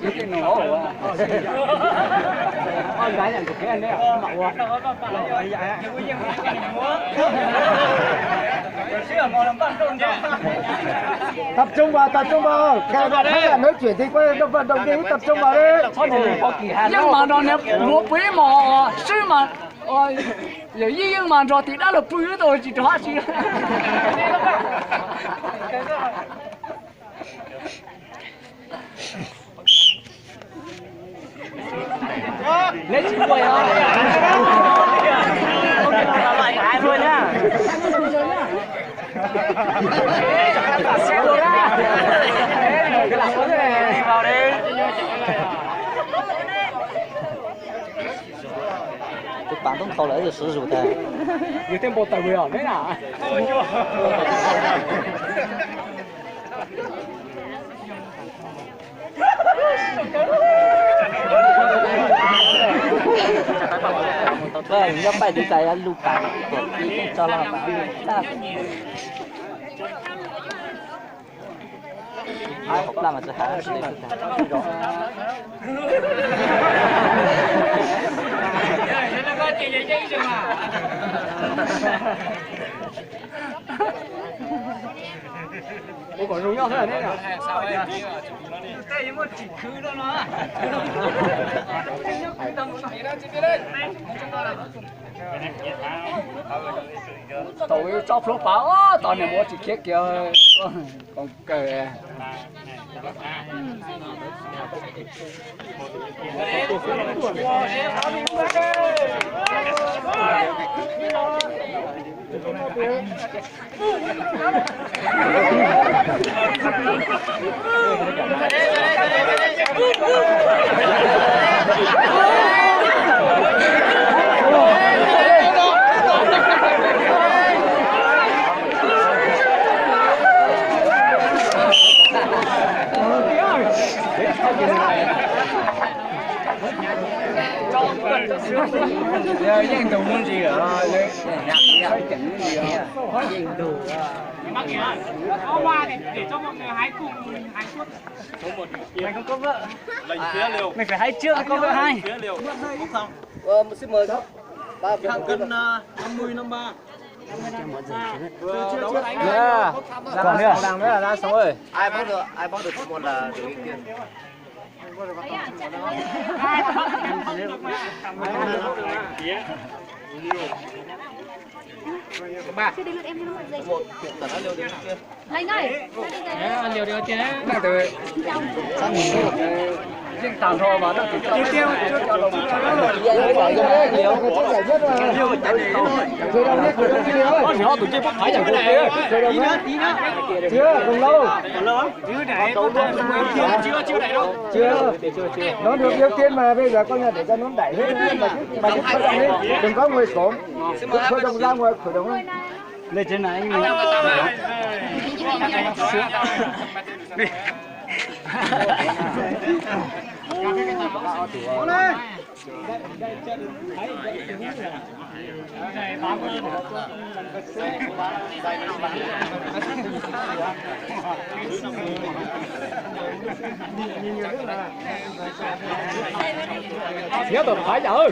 cái nổ à. Con gái là cái anh đấy à? Mậu à? Tập trung vào, kêu gọi các bạn nói chuyện thì có vận động viên tập trung vào đi. Nhưng mà nó nè một quý mà sư mà giờ nhưng mà rồi thì đã là quý rồi chỉ đó chứ. Lấy chữ quay à? Lại cái luôn nhá. Cái là cái này vào đi.就广东口来就实属的。有点冇特別啊，咩啦？对，你要拜你在路感，你找老板，那么这还是得我còn rung nhau thế này nè. Đây một chỉ khứ đó nó. Tôi cho phốt bảo toàn này mua chỉ kia kìa còn kề. Dân tù muốn gì ở nhạc chỉnh gì ở dân tù Bác kìa, có hoa để cho mọi người hái cùng hái suốt. mày không có vợ Lệnh phía liều. mày phải hái trước có vợ hai Phía liều. Không xong. xin mời đó. Hạng cân 50 53. còn nữa là ra xong rồi Ai bóc được một là được tiền. Chưa đến lượt em cho nó một giây. Một tận nó liều đi kia. Lấy ngay. liều điều chứ đang từ riêng tàn thọ mà nó chỉ tiêu tiêu cho đồng nhỏ tụi chơi bắt phải chẳng cái này Chưa, còn lâu. Chưa. Nó được ưu tiên mà bây giờ coi như để cho nó đẩy hết mà cứ khởi động đi, đừng có ngồi xổm. Khởi động ra ngoài, khởi động lên. lên trên này anh nhớ tụi phải chở